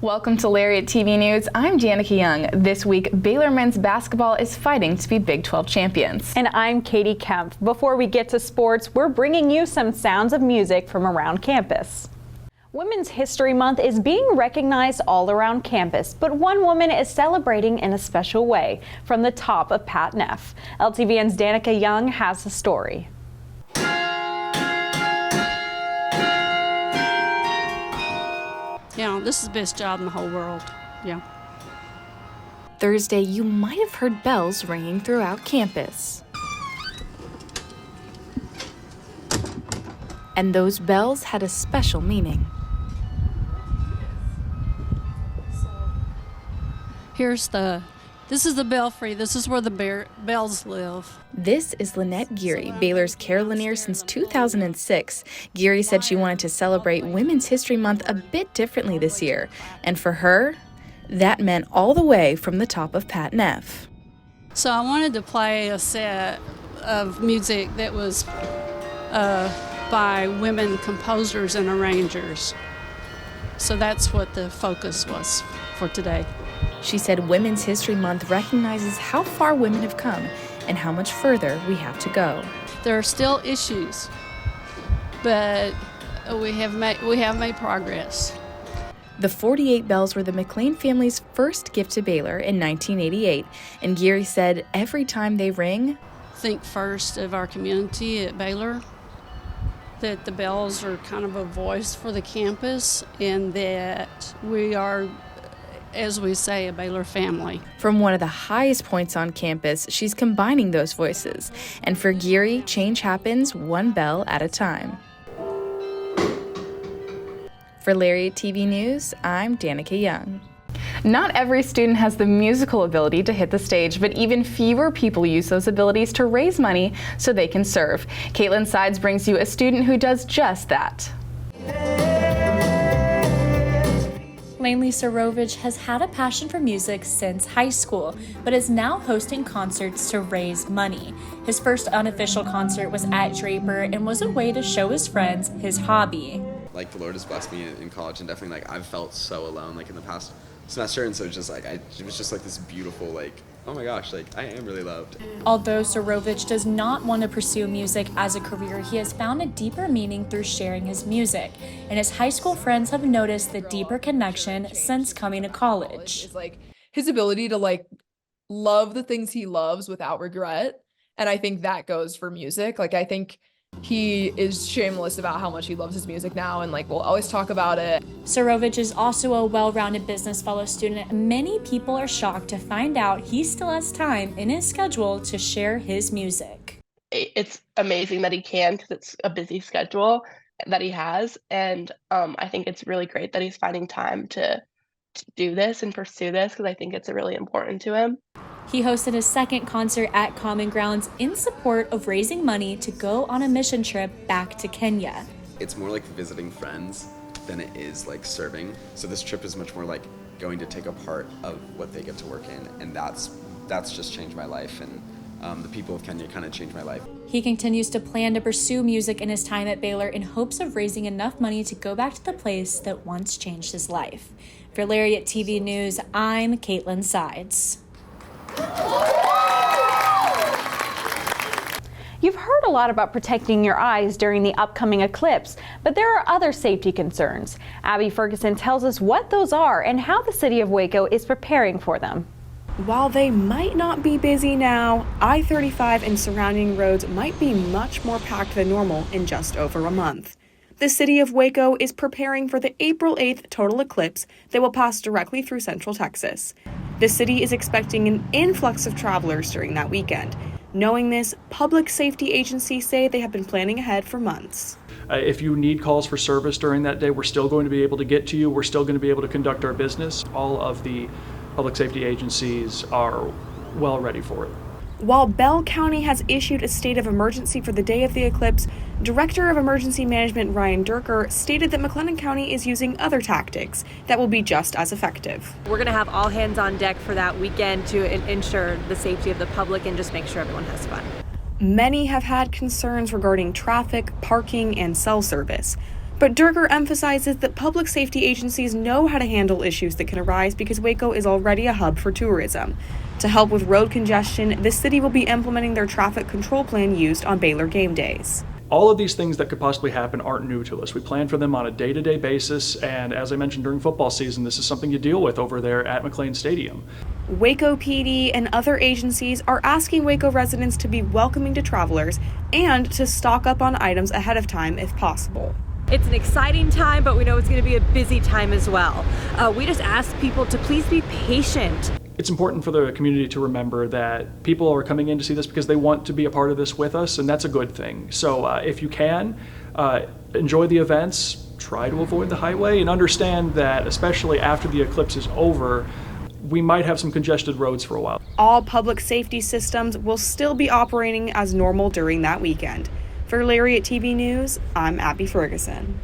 Welcome to Lariat TV News. I'm Danica Young. This week, Baylor men's basketball is fighting to be Big 12 champions. And I'm Katie Kemp. Before we get to sports, we're bringing you some sounds of music from around campus. Women's History Month is being recognized all around campus, but one woman is celebrating in a special way from the top of Pat Neff. LTVN's Danica Young has the story. Yeah, this is the best job in the whole world. Yeah. Thursday, you might have heard bells ringing throughout campus. And those bells had a special meaning. This is the belfry. This is where the bells live. This is Lynette Geary, Baylor's carillionaire since 2006. Geary said she wanted to celebrate Women's History Month a bit differently this year. And for her, that meant all the way from the top of Pat Neff. So I wanted to play a set of music that was by women composers and arrangers. So that's what the focus was for today. She said Women's History Month recognizes how far women have come and how much further we have to go. There are still issues, but we have made progress. The 48 bells were the McLean family's first gift to Baylor in 1988, and Geary said every time they ring, think first of our community at Baylor, that the bells are kind of a voice for the campus, and that we are, as we say, a Baylor family. From one of the highest points on campus, she's combining those voices. And for Geary, change happens one bell at a time. For Lariat TV News, I'm Danica Young. Not every student has the musical ability to hit the stage, but even fewer people use those abilities to raise money so they can serve. Caitlin Sides brings you a student who does just that. Lanley Sarovich has had a passion for music since high school, but is now hosting concerts to raise money. His first unofficial concert was at Draper and was a way to show his friends his hobby. Like, the Lord has blessed me in college, and definitely, like, I've felt so alone, like, in the past semester, and so it was just like this beautiful, like, oh my gosh, like, I am really loved. Although Sarovich does not want to pursue music as a career, he has found a deeper meaning through sharing his music, and his high school friends have noticed the deeper connection since coming to college. It's like his ability to, like, love the things he loves without regret, and I think that goes for music. Like, I think he is shameless about how much he loves his music now, and, like, we'll always talk about it. Sarovich is also a well-rounded business fellow student. Many people are shocked to find out he still has time in his schedule to share his music. It's amazing that he can, because it's a busy schedule that he has, and I think it's really great that he's finding time to do this and pursue this, because I think it's really important to him. He hosted his second concert at Common Grounds in support of raising money to go on a mission trip back to Kenya. It's more like visiting friends than it is like serving. So this trip is much more like going to take a part of what they get to work in, and that's just changed my life, and the people of Kenya kind of changed my life. He continues to plan to pursue music in his time at Baylor in hopes of raising enough money to go back to the place that once changed his life. For Lariat TV News, I'm Caitlin Sides. You've heard a lot about protecting your eyes during the upcoming eclipse, but there are other safety concerns. Abby Ferguson tells us what those are and how the city of Waco is preparing for them. While they might not be busy now, I-35 and surrounding roads might be much more packed than normal in just over a month. The city of Waco is preparing for the April 8th total eclipse that will pass directly through central Texas. The city is expecting an influx of travelers during that weekend. Knowing this, public safety agencies say they have been planning ahead for months. If you need calls for service during that day, we're still going to be able to get to you. We're still going to be able to conduct our business. All of the public safety agencies are well ready for it. While Bell County has issued a state of emergency for the day of the eclipse, Director of Emergency Management Ryan Durker stated that McLennan County is using other tactics that will be just as effective. We're going to have all hands on deck for that weekend to ensure the safety of the public and just make sure everyone has fun. Many have had concerns regarding traffic, parking, and cell service. But Durger emphasizes that public safety agencies know how to handle issues that can arise because Waco is already a hub for tourism. To help with road congestion, the city will be implementing their traffic control plan used on Baylor game days. All of these things that could possibly happen aren't new to us. We plan for them on a day-to-day basis, and as I mentioned during football season, this is something you deal with over there at McLean Stadium. Waco PD and other agencies are asking Waco residents to be welcoming to travelers and to stock up on items ahead of time if possible. It's an exciting time, but we know it's going to be a busy time as well. We just ask people to please be patient. It's important for the community to remember that people are coming in to see this because they want to be a part of this with us, and that's a good thing. So if you can, enjoy the events, try to avoid the highway, and understand that especially after the eclipse is over, we might have some congested roads for a while. All public safety systems will still be operating as normal during that weekend. For Lariat TV News, I'm Abby Ferguson.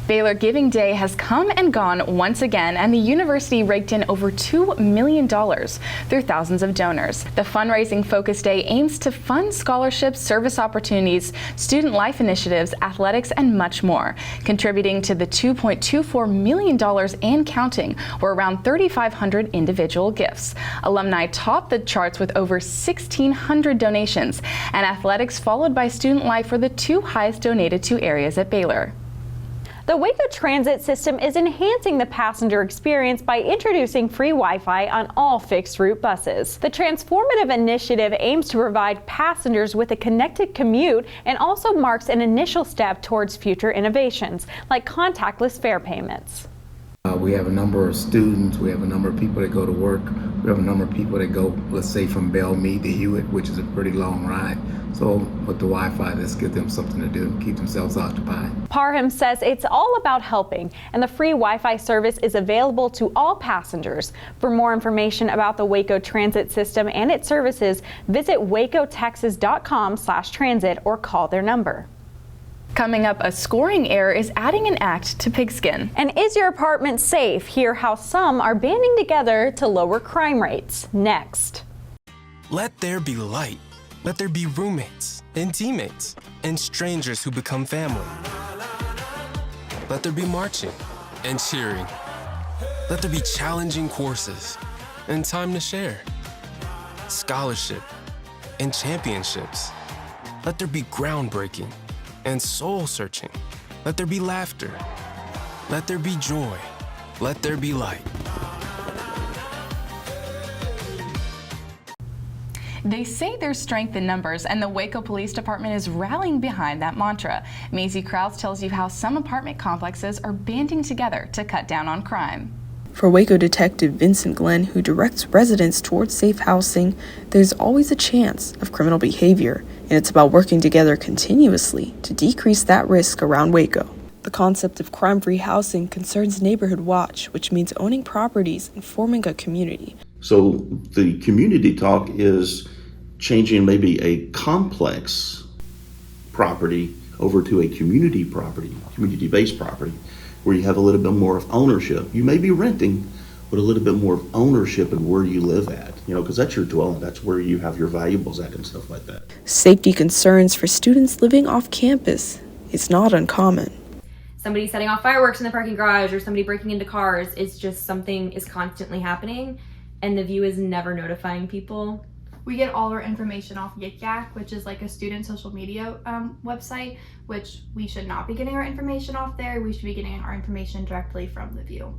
Baylor Giving Day has come and gone once again, and the university raked in over $2 million through thousands of donors. The fundraising focus day aims to fund scholarships, service opportunities, student life initiatives, athletics, and much more. Contributing to the $2.24 million and counting were around 3,500 individual gifts. Alumni topped the charts with over 1,600 donations, and athletics followed by student life were the two highest donated to areas at Baylor. The Waco Transit System is enhancing the passenger experience by introducing free Wi-Fi on all fixed-route buses. The transformative initiative aims to provide passengers with a connected commute and also marks an initial step towards future innovations, like contactless fare payments. We have a number of students, we have a number of people that go to work, we have a number of people that go, let's say, from Bellmead to Hewitt, which is a pretty long ride. So with the Wi-Fi, let's give them something to do, keep themselves occupied. Parham says it's all about helping, and the free Wi-Fi service is available to all passengers. For more information about the Waco Transit System and its services, visit wacotexas.com/transit or call their number. Coming up, a scoring error is adding an act to pigskin. And is your apartment safe? Hear how some are banding together to lower crime rates. Next. Let there be light. Let there be roommates and teammates and strangers who become family. Let there be marching and cheering. Let there be challenging courses and time to share. Scholarship and championships. Let there be groundbreaking and soul-searching. Let there be laughter. Let there be joy. Let there be light. They say there's strength in numbers, and the Waco Police Department is rallying behind that mantra. Maisie Krause tells you how some apartment complexes are banding together to cut down on crime. For Waco Detective Vincent Glenn, who directs residents towards safe housing, there's always a chance of criminal behavior, and it's about working together continuously to decrease that risk around Waco. The concept of crime-free housing concerns neighborhood watch, which means owning properties and forming a community. So the community talk is changing maybe a complex property over to a community property, community-based property, where you have a little bit more of ownership. You may be renting, but a little bit more of ownership in where you live at, because that's your dwelling. That's where you have your valuables at and stuff like that. Safety concerns for students living off campus is not uncommon. Somebody setting off fireworks in the parking garage or somebody breaking into cars. It's just something is constantly happening, and the View is never notifying people. We get all our information off Yik Yak, which is like a student social media website, which we should not be getting our information off there. We should be getting our information directly from the View.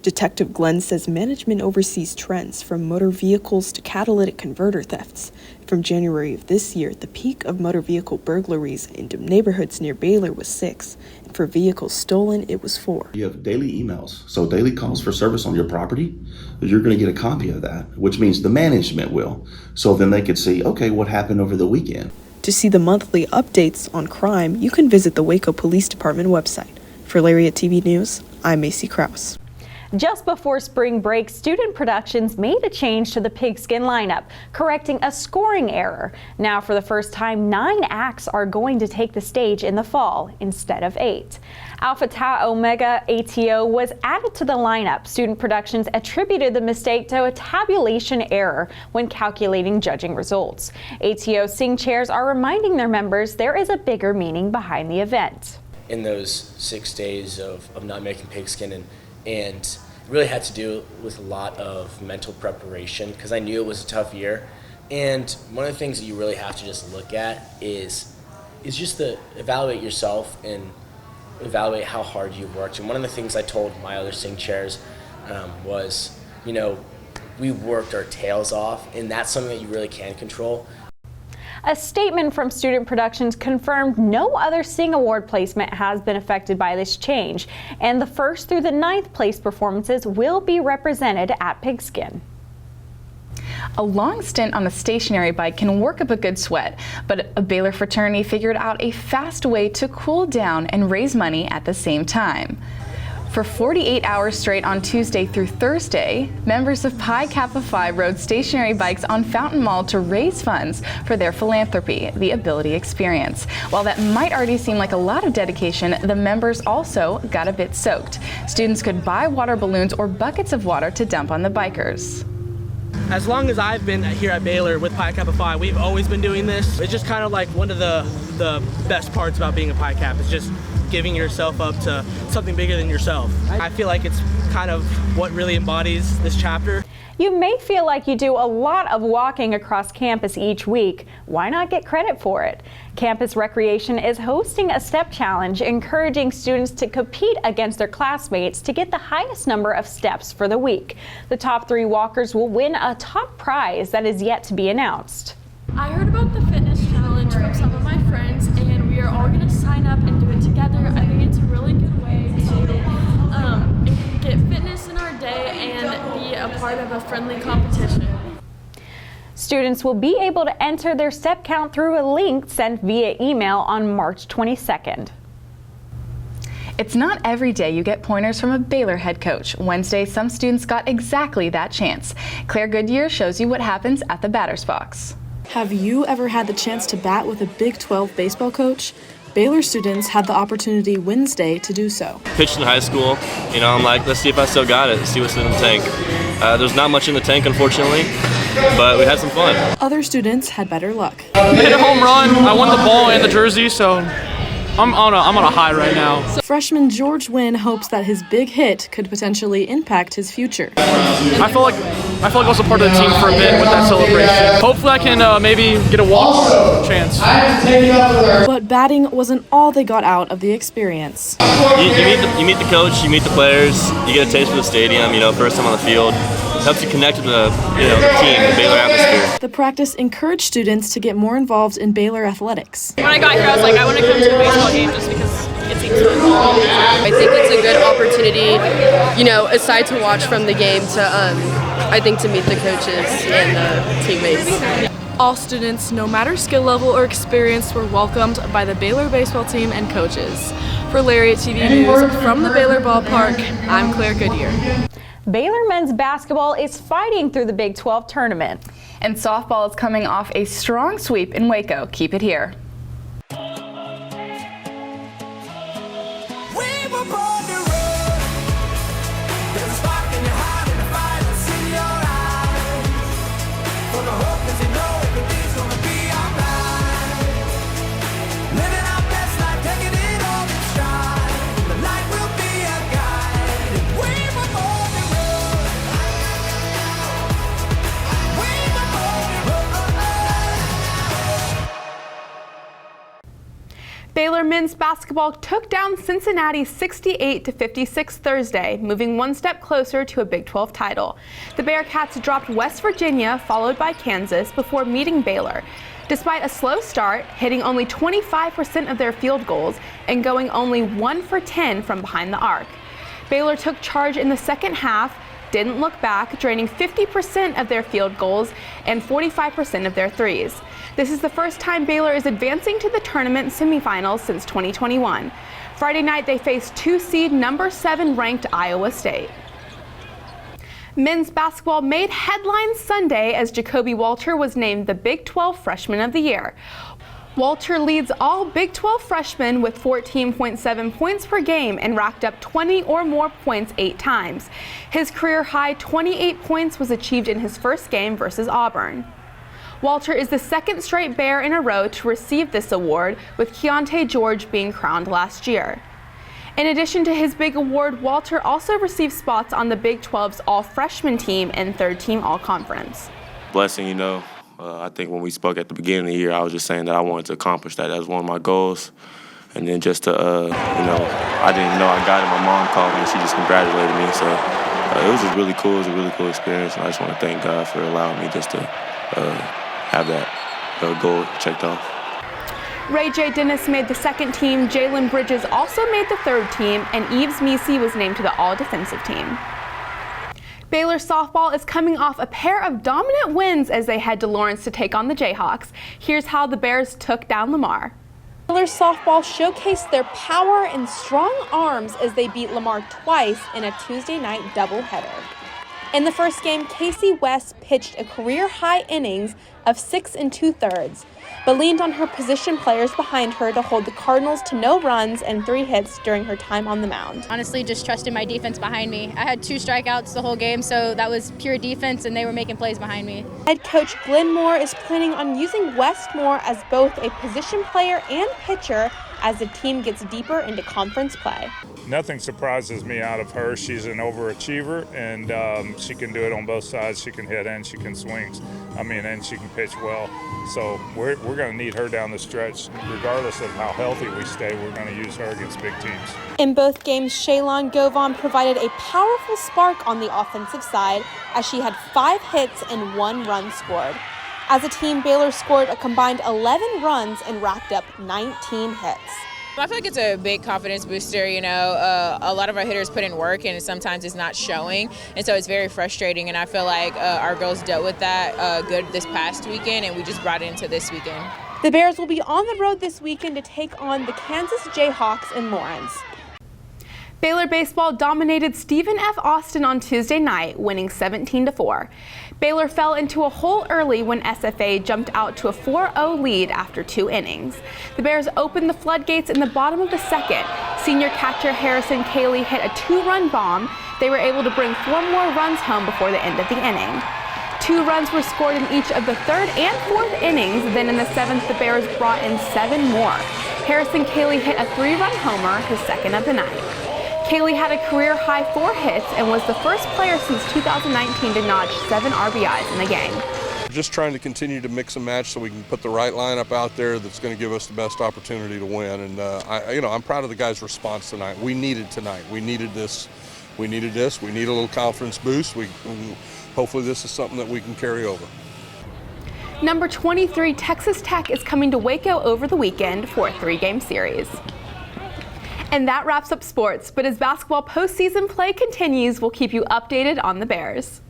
Detective Glenn says management oversees trends from motor vehicles to catalytic converter thefts. From January of this year, the peak of motor vehicle burglaries in neighborhoods near Baylor was 6, and for vehicles stolen, it was 4. You have daily emails, so daily calls for service on your property. You're going to get a copy of that, which means the management will. So then they could see, okay, what happened over the weekend. To see the monthly updates on crime, you can visit the Waco Police Department website. For Lariat TV News, I'm Maisie Krause. Just before spring break, Student Productions made a change to the Pigskin lineup, correcting a scoring error. Now, for the first time, 9 acts are going to take the stage in the fall instead of 8. Alpha Tau Omega ATO was added to the lineup. Student Productions attributed the mistake to a tabulation error when calculating judging results. ATO Sing Chairs are reminding their members there is a bigger meaning behind the event. in those 6 days of not making pigskin, and it really had to do with a lot of mental preparation because I knew it was a tough year. And one of the things that you really have to just look at is just to evaluate yourself and evaluate how hard you've worked. And one of the things I told my other sing chairs was, you know, we worked our tails off, and that's something that you really can control. A statement from Student Productions confirmed no other Sing Award placement has been affected by this change, and the 1st through the 9th place performances will be represented at Pigskin. A long stint on a stationary bike can work up a good sweat, but a Baylor fraternity figured out a fast way to cool down and raise money at the same time. For 48 hours straight on Tuesday through Thursday, members of Pi Kappa Phi rode stationary bikes on Fountain Mall to raise funds for their philanthropy, the Ability Experience. While that might already seem like a lot of dedication, the members also got a bit soaked. Students could buy water balloons or buckets of water to dump on the bikers. As long as I've been here at Baylor with Pi Kappa Phi, we've always been doing this. It's just kind of like one of the best parts about being a Pi Cap is just giving yourself up to something bigger than yourself. I feel like it's kind of what really embodies this chapter. You may feel like you do a lot of walking across campus each week. Why not get credit for it? Campus Recreation is hosting a step challenge, encouraging students to compete against their classmates to get the highest number of steps for the week. The top 3 walkers will win a top prize that is yet to be announced. I heard about the fitness challenge from some of my friends, and we are all going to sign up and do it together. I think it's a really good way to get fitness in our day and be a part of a friendly competition. Students will be able to enter their step count through a link sent via email on March 22nd. It's not every day you get pointers from a Baylor head coach. Wednesday, some students got exactly that chance. Claire Goodyear shows you what happens at the batter's box. Have you ever had the chance to bat with a Big 12 baseball coach? Baylor students had the opportunity Wednesday to do so. Pitched in high school, you know, I'm like, let's see if I still got it, see what's in the tank. There's not much in the tank, unfortunately, but we had some fun. Other students had better luck. I hit a home run, I won the ball and the jersey, so I'm on a high right now. Freshman George Wynn hopes that his big hit could potentially impact his future. I feel like I was a part of the team for a bit with that celebration. Hopefully I can maybe get a walk chance. But batting wasn't all they got out of the experience. You meet the coach, you meet the players, you get a taste for the stadium, you know, first time on the field. It helps you connect with the team, the Baylor atmosphere. The practice encouraged students to get more involved in Baylor athletics. When I got here, I was like, I want to come to a baseball game just because it seems fun. I think it's a good opportunity, you know, aside to watch from the game, to I think to meet the coaches and the teammates. All students, no matter skill level or experience, were welcomed by the Baylor baseball team and coaches. For Lariat TV News from the Baylor Ballpark, I'm Claire Goodyear. Baylor men's basketball is fighting through the Big 12 tournament. And softball is coming off a strong sweep in Waco. Keep it here. Baylor men's basketball took down Cincinnati 68-56 Thursday, moving one step closer to a Big 12 title. The Bearcats dropped West Virginia, followed by Kansas, before meeting Baylor. Despite a slow start, hitting only 25% of their field goals and going only 1 for 10 from behind the arc. Baylor took charge in the second half, didn't look back, draining 50% of their field goals and 45% of their threes. This is the first time Baylor is advancing to the tournament semifinals since 2021. Friday night, they faced 2-seed number 7 ranked Iowa State. Men's basketball made headlines Sunday as Jacoby Walter was named the Big 12 Freshman of the Year. Walter leads all Big 12 freshmen with 14.7 points per game and racked up 20 or more points 8 times. His career high 28 points was achieved in his first game versus Auburn. Walter is the second straight Bear in a row to receive this award, with Keontae George being crowned last year. In addition to his big award, Walter also received spots on the Big 12's all-freshman team and third-team all-conference. Blessing, I think when we spoke at the beginning of the year, I was just saying that I wanted to accomplish that. That was one of my goals. And then just to, I didn't know I got it. My mom called me and she just congratulated me. So it was just really cool. It was a really cool experience. And I just want to thank God for allowing me just to have that goal checked off. Ray J. Dennis made the second team, Jalen Bridges also made the third team, and Eves Meesey was named to the all-defensive team. Baylor softball is coming off a pair of dominant wins as they head to Lawrence to take on the Jayhawks. Here's how the Bears took down Lamar. Baylor softball showcased their power and strong arms as they beat Lamar twice in a Tuesday night doubleheader. In the first game, Casey West pitched a career-high innings of 6 2/3, but leaned on her position players behind her to hold the Cardinals to no runs and 3 hits during her time on the mound. Honestly, just trusted my defense behind me. I had 2 strikeouts the whole game, so that was pure defense, and they were making plays behind me. Head coach Glenn Moore is planning on using West Moore as both a position player and pitcher as the team gets deeper into conference play. Nothing surprises me out of her. She's an overachiever, and she can do it on both sides. She can hit and she can swing. And she can pitch well. So we're going to need her down the stretch. Regardless of how healthy we stay, we're going to use her against big teams. In both games, Shaylon Govon provided a powerful spark on the offensive side as she had 5 hits and 1 run scored. As a team, Baylor scored a combined 11 runs and racked up 19 hits. I feel like it's a big confidence booster. A lot of our hitters put in work and sometimes it's not showing, and so it's very frustrating, and I feel like our girls dealt with that good this past weekend, and we just brought it into this weekend. The Bears will be on the road this weekend to take on the Kansas Jayhawks in Lawrence. Baylor baseball dominated Stephen F. Austin on Tuesday night, winning 17-4. Baylor fell into a hole early when SFA jumped out to a 4-0 lead after 2 innings. The Bears opened the floodgates in the bottom of the second. Senior catcher Harrison Cayley hit a 2-run bomb. They were able to bring 4 more runs home before the end of the inning. 2 runs were scored in each of the 3rd and 4th innings. Then in the 7th, the Bears brought in 7 more. Harrison Cayley hit a 3-run homer, his second of the night. Cayley had a career-high 4 hits and was the first player since 2019 to notch 7 RBIs in a game. Just trying to continue to mix and match so we can put the right lineup out there that's going to give us the best opportunity to win. And I'm proud of the guys' response tonight. We needed tonight. We needed this. We need a little confidence boost. Hopefully this is something that we can carry over. Number 23, Texas Tech is coming to Waco over the weekend for a 3-game series. And that wraps up sports, but as basketball postseason play continues, we'll keep you updated on the Bears.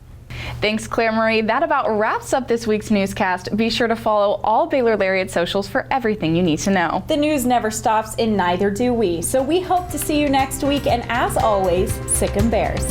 Thanks, Claire Marie. That about wraps up this week's newscast. Be sure to follow all Baylor Lariat socials for everything you need to know. The news never stops, and neither do we. So we hope to see you next week, and as always, Sick 'em Bears.